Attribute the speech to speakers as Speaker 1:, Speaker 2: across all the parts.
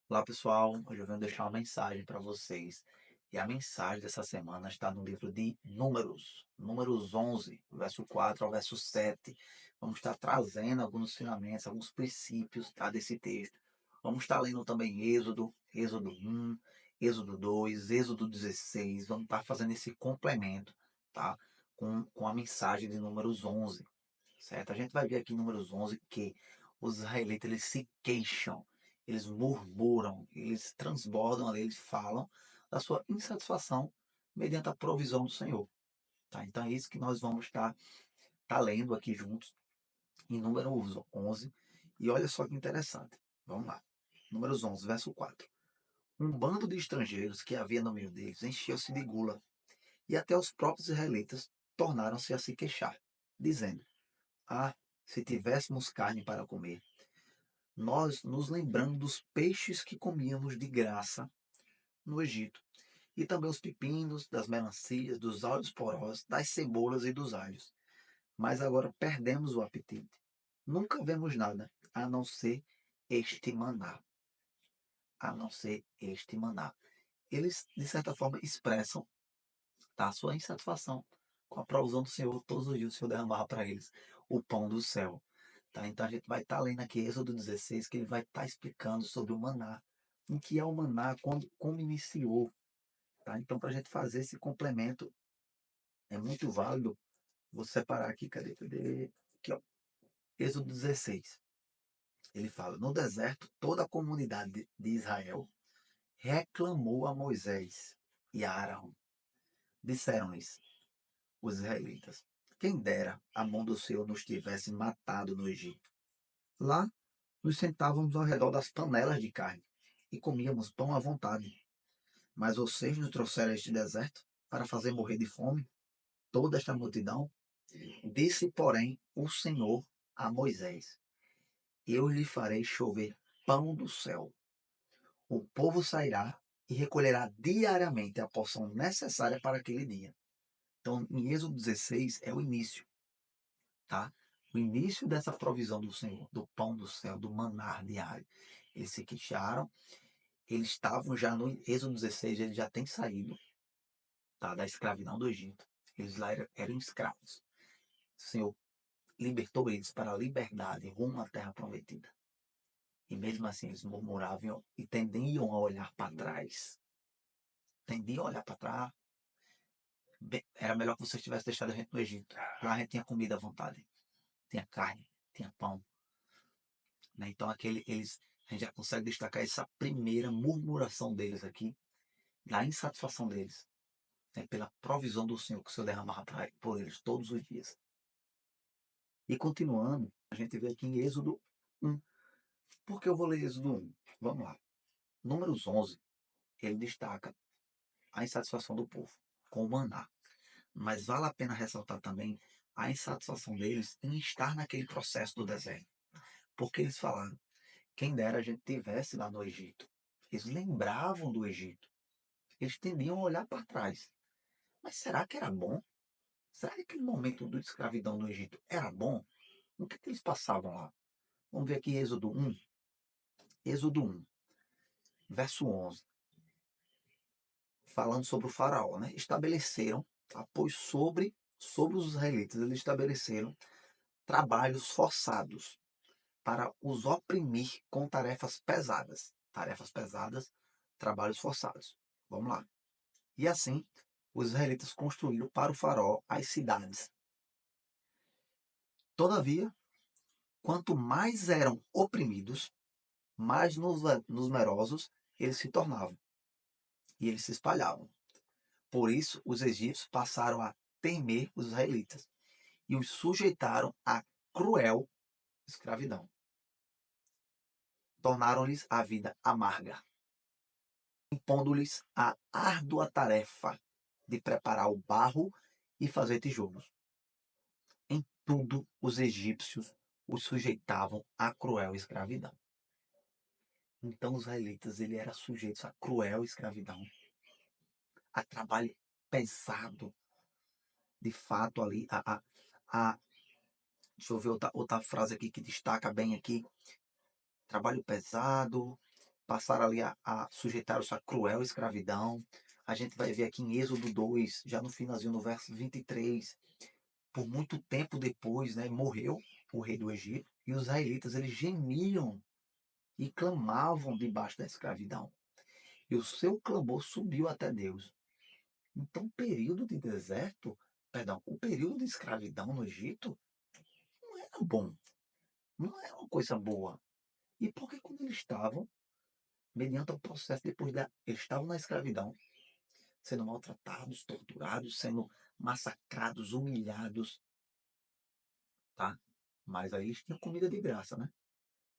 Speaker 1: Olá pessoal, hoje eu venho deixar uma mensagem para vocês. E a mensagem dessa semana está no livro de Números, Números 11, verso 4 ao verso 7. Vamos estar trazendo alguns ensinamentos, alguns princípios, tá, desse texto. Vamos estar lendo também Êxodo, Êxodo 1, Êxodo 2, Êxodo 16. Vamos estar fazendo esse complemento, tá, com a mensagem de Números 11, certo? A gente vai ver aqui em Números 11 que os israelitas eles se queixam, eles murmuram, eles transbordam ali, eles falam da sua insatisfação mediante a provisão do Senhor. Tá? Então é isso que nós vamos estar lendo aqui juntos em Números 11. E olha só que interessante. Vamos lá. Números 11, verso 4. Um bando de estrangeiros que havia no meio deles encheu-se de gula, e até os próprios israelitas tornaram-se a se queixar, dizendo: Ah, se tivéssemos carne para comer, nós nos lembramos dos peixes que comíamos de graça no Egito, e também os pepinos, das melancias, dos alhos porós, das cebolas e dos alhos. Mas agora perdemos o apetite. Nunca vemos nada a não ser este maná. A não ser este maná. Eles, de certa forma, expressam, tá, a sua insatisfação com a provisão do Senhor. Todos os dias o Senhor derramava para eles o pão do céu. Tá? Então a gente vai estar lendo aqui Êxodo 16, que ele vai estar explicando sobre o maná. O que é o maná, como iniciou. Tá? Então, para a gente fazer esse complemento, é muito válido. Vou separar aqui, cadê? Aqui, ó. Êxodo 16. Ele fala: No deserto, toda a comunidade de Israel reclamou a Moisés e a Arão. Disseram-lhes os israelitas: Quem dera a mão do Senhor nos tivesse matado no Egito. Lá nos sentávamos ao redor das panelas de carne e comíamos pão à vontade. Mas vocês nos trouxeram a este deserto para fazer morrer de fome toda esta multidão? Disse, porém, o Senhor a Moisés: Eu lhe farei chover pão do céu. O povo sairá e recolherá diariamente a porção necessária para aquele dia. Então, em Êxodo 16 é o início, tá? O início dessa provisão do Senhor, do pão do céu, do manar diário. Eles se queixaram, eles estavam já no Êxodo 16, eles já têm saído, tá, da escravidão do Egito. Eles lá eram escravos. O Senhor libertou eles para a liberdade rumo à terra prometida. E mesmo assim eles murmuravam e tendiam a olhar para trás. Tendiam a olhar para trás. Era melhor que vocês tivessem deixado a gente no Egito. Lá a gente tinha comida à vontade. Tinha carne, tinha pão. Né? Então a gente já consegue destacar essa primeira murmuração deles aqui, da insatisfação deles, né? Pela provisão do Senhor que o Senhor derramava por eles todos os dias. E continuando, a gente vê aqui em Êxodo 1. Por que eu vou ler Êxodo 1? Vamos lá. Números 11, ele destaca a insatisfação do povo com o maná. Mas vale a pena ressaltar também a insatisfação deles em estar naquele processo do deserto. Porque eles falaram: quem dera a gente tivesse lá no Egito. Eles lembravam do Egito. Eles tendiam a olhar para trás. Mas será que era bom? Será que aquele momento de escravidão no Egito era bom? O que eles passavam lá? Vamos ver aqui Êxodo 1. Êxodo 1, verso 11. Falando sobre o faraó, né? Estabeleceram, tá? Pois sobre os israelitas, eles estabeleceram trabalhos forçados para os oprimir com tarefas pesadas. Tarefas pesadas, trabalhos forçados. Vamos lá. E assim, os israelitas construíram para o faraó as cidades. Todavia, quanto mais eram oprimidos, mais numerosos eles se tornavam e eles se espalhavam. Por isso, os egípcios passaram a temer os israelitas e os sujeitaram a cruel escravidão. Tornaram-lhes a vida amarga, impondo-lhes a árdua tarefa de preparar o barro e fazer tijolos. Em tudo, os egípcios os sujeitavam à cruel escravidão. Então, os israelitas ele eram sujeitos à cruel escravidão, a trabalho pesado, de fato ali, deixa eu ver outra frase aqui que destaca bem aqui, trabalho pesado, passaram ali a sujeitar-se à cruel escravidão. A gente vai ver aqui em Êxodo 2, já no finalzinho, no verso 23, por muito tempo depois, né, morreu o rei do Egito, e os israelitas, eles gemiam e clamavam debaixo da escravidão. E o seu clamor subiu até Deus. Então, o período de deserto, perdão, o período de escravidão no Egito não era bom, não era uma coisa boa. E porque quando eles estavam, mediante o processo, eles estavam na escravidão, sendo maltratados, torturados, sendo massacrados, humilhados, tá? Mas aí eles tinham comida de graça, né?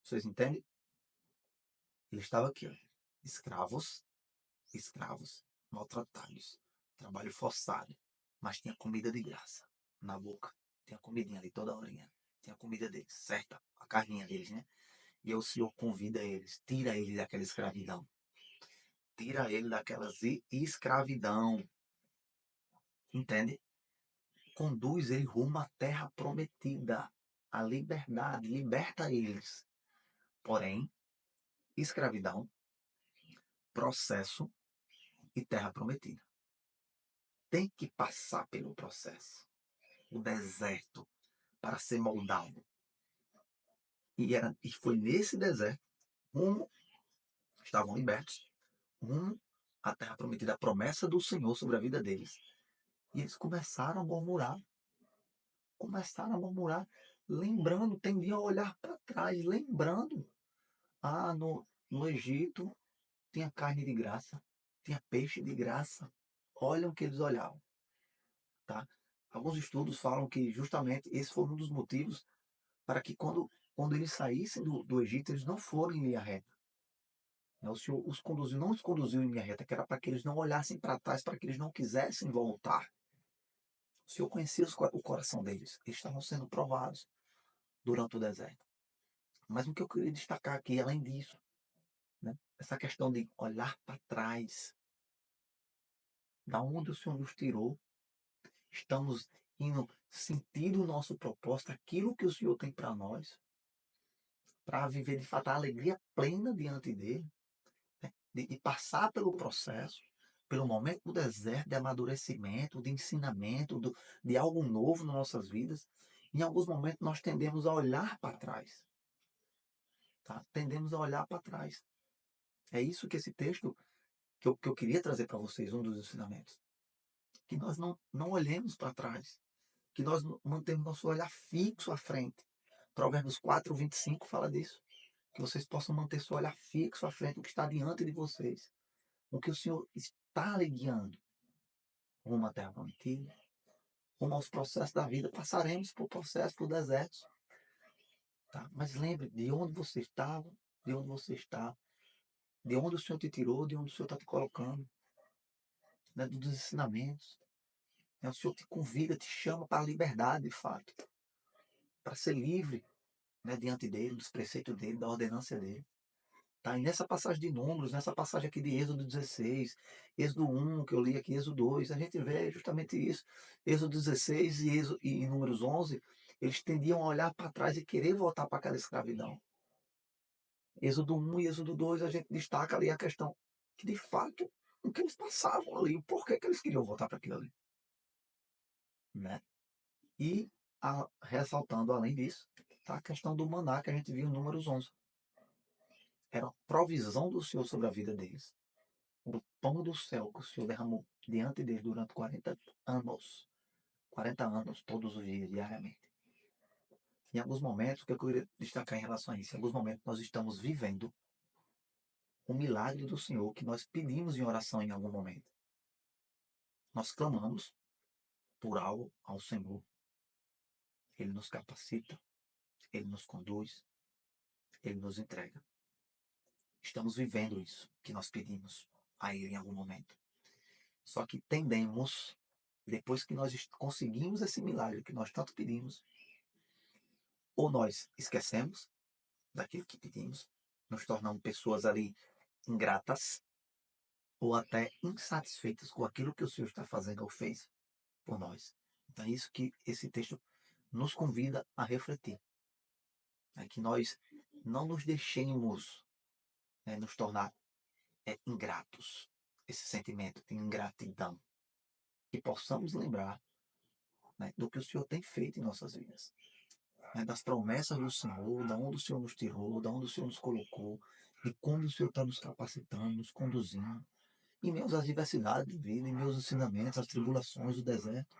Speaker 1: Vocês entendem? Eles estavam aqui, ó, escravos, escravos, maltratados, trabalho forçado, mas tinha comida de graça na boca. Tinha comidinha ali toda horinha. Tinha a comida deles, certa? A carninha deles, né? E aí o Senhor convida eles, tira eles daquela escravidão. Tira ele daquela escravidão. Entende? Conduz ele rumo à terra prometida. A liberdade, liberta eles. Porém, escravidão, processo e terra prometida. Tem que passar pelo processo. O deserto para ser moldado. E foi nesse deserto, rumo, estavam libertos, rumo à terra prometida, a promessa do Senhor sobre a vida deles. E eles começaram a murmurar, lembrando, tendiam a olhar para trás, lembrando. Ah, no Egito tinha carne de graça, tinha peixe de graça. Olha o que eles olhavam, tá? Alguns estudos falam que justamente esse foi um dos motivos para que quando eles saíssem do Egito, eles não foram em linha reta. Né? O Senhor os conduziu, não os conduziu em linha reta, que era para que eles não olhassem para trás, para que eles não quisessem voltar. O Senhor conhecia o coração deles. Eles estavam sendo provados durante o deserto. Mas o que eu queria destacar aqui, além disso, né? Essa questão de olhar para trás, da onde o Senhor nos tirou, estamos indo sentir o nosso propósito, aquilo que o Senhor tem para nós, para viver de fato a alegria plena diante dele, né? De passar pelo processo, pelo momento do deserto, de amadurecimento, de ensinamento, de algo novo nas nossas vidas. Em alguns momentos nós tendemos a olhar para trás, tá? Tendemos a olhar para trás. É isso que esse texto que eu queria trazer para vocês, um dos ensinamentos. Que nós não olhemos para trás, que nós mantemos nosso olhar fixo à frente. Provérbios 4:25 fala disso. Que vocês possam manter seu olhar fixo à frente, o que está diante de vocês. O que o Senhor está lhe guiando. Rumo à terra prometida, rumo aos processos da vida. Passaremos por processos, por desertos. Tá? Mas lembre de onde você estava, de onde você está, de onde o Senhor te tirou, de onde o Senhor está te colocando, né? Dos ensinamentos. Né? O Senhor te convida, te chama para a liberdade, de fato. Para ser livre, né, diante dele, dos preceitos dele, da ordenância dele. Tá? E nessa passagem de Números, nessa passagem aqui de Êxodo 16, Êxodo 1, que eu li aqui, Êxodo 2, a gente vê justamente isso. Êxodo 16 e Números 11, eles tendiam a olhar para trás e querer voltar para aquela escravidão. Êxodo 1 e Êxodo 2, a gente destaca ali a questão que, de fato, o que eles passavam ali, o porquê que eles queriam voltar para aquilo ali. Né? E ressaltando, além disso, tá, a questão do maná que a gente viu em Números 11. Era a provisão do Senhor sobre a vida deles. O pão do céu que o Senhor derramou diante deles durante 40 anos. 40 anos, todos os dias, diariamente. Em alguns momentos, o que eu queria destacar em relação a isso? Em alguns momentos nós estamos vivendo o milagre do Senhor que nós pedimos em oração em algum momento. Nós clamamos por algo ao Senhor. Ele nos capacita, Ele nos conduz, Ele nos entrega. Estamos vivendo isso que nós pedimos a Ele em algum momento. Só que tendemos, depois que nós conseguimos esse milagre que nós tanto pedimos, ou nós esquecemos daquilo que pedimos, nos tornamos pessoas ali ingratas, ou até insatisfeitas com aquilo que o Senhor está fazendo ou fez por nós. Então é isso que esse texto nos convida a refletir. É que nós não nos deixemos nos tornar ingratos. Esse sentimento de ingratidão. Que possamos lembrar, né, do que o Senhor tem feito em nossas vidas. Né, das promessas do Senhor, da onde o Senhor nos tirou, da onde o Senhor nos colocou, de como o Senhor está nos capacitando, nos conduzindo. Em meio às adversidades de vida, em meio aos ensinamentos, às tribulações do deserto,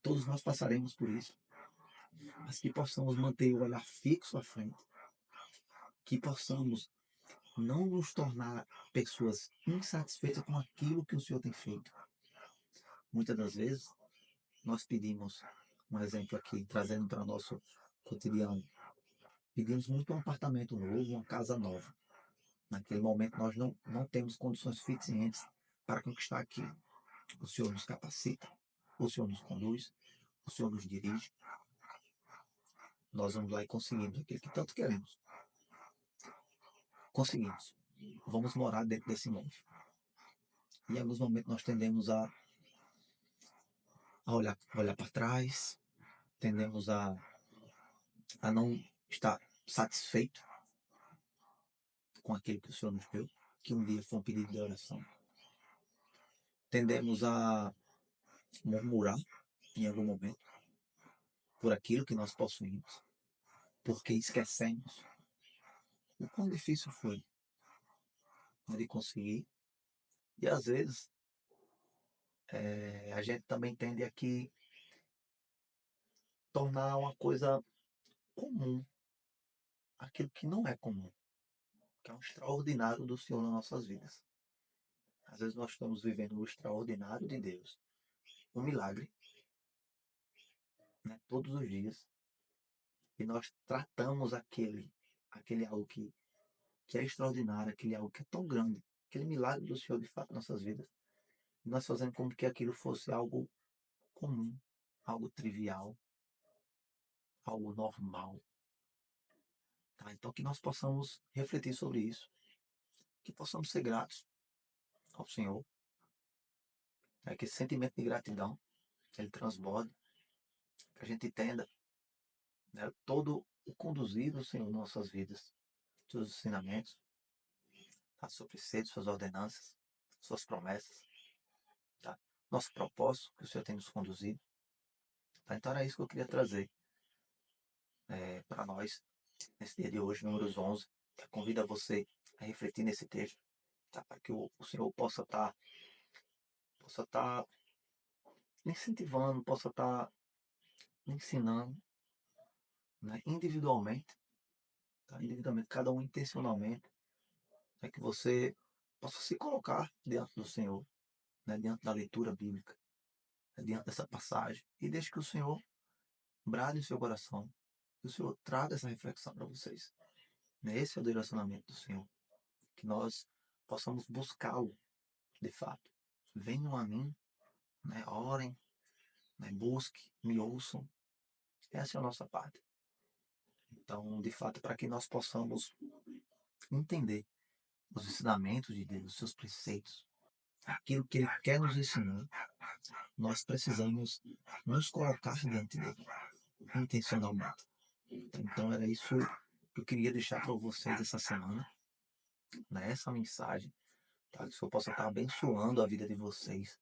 Speaker 1: todos nós passaremos por isso. Mas que possamos manter o olhar fixo à frente. Que possamos não nos tornar pessoas insatisfeitas com aquilo que o Senhor tem feito. Muitas das vezes, nós pedimos, um exemplo aqui, trazendo para o nosso cotidiano, pedimos muito um apartamento novo, uma casa nova. Naquele momento, nós não temos condições suficientes para conquistar aquilo. O Senhor nos capacita, o Senhor nos conduz, o Senhor nos dirige. Nós vamos lá e conseguimos aquilo que tanto queremos. Conseguimos. Vamos morar dentro desse imóvel. E em alguns momentos nós tendemos a olhar para trás, tendemos a não estar satisfeito com aquilo que o Senhor nos deu, que um dia foi um pedido de oração. Tendemos a murmurar em algum momento por aquilo que nós possuímos, porque esquecemos o quão difícil foi, né, de conseguir. E às vezes a gente também tende a que tornar uma coisa comum aquilo que não é comum, que é um extraordinário do Senhor nas nossas vidas. Às vezes nós estamos vivendo o extraordinário de Deus, um milagre, né, todos os dias, e nós tratamos aquele algo que é extraordinário, aquele algo que é tão grande, aquele milagre do Senhor de fato em nossas vidas, e nós fazemos como que aquilo fosse algo comum, algo trivial, algo normal. Tá? Então que nós possamos refletir sobre isso, que possamos ser gratos ao Senhor, né? Que esse sentimento de gratidão ele transborde, que a gente entenda, né, todo o conduzir do Senhor em nossas vidas, seus ensinamentos, tá? Seus preceitos, suas ordenanças, suas promessas, tá? Nosso propósito que o Senhor tem nos conduzido. Tá? Então era isso que eu queria trazer para nós nesse dia de hoje, números 11. Eu convido a você a refletir nesse texto, tá? Para que o Senhor possa tá incentivando, possa estar ensinando, né? Individualmente, tá? Individualmente, cada um intencionalmente, é que você possa se colocar diante do Senhor, né? Diante da leitura bíblica, né? Diante dessa passagem, e deixe que o Senhor brade em seu coração, que o Senhor traga essa reflexão para vocês. Né? Esse é o direcionamento do Senhor, que nós possamos buscá-lo de fato. Venham a mim, né? Orem, né? Busquem, me ouçam. Essa é a nossa parte. Então, de fato, para que nós possamos entender os ensinamentos de Deus, os seus preceitos, aquilo que Ele quer nos ensinar, nós precisamos nos colocar diante dele, intencionalmente. Então, era isso que eu queria deixar para vocês essa semana, né? Essa mensagem, tá? Que o Senhor possa estar abençoando a vida de vocês,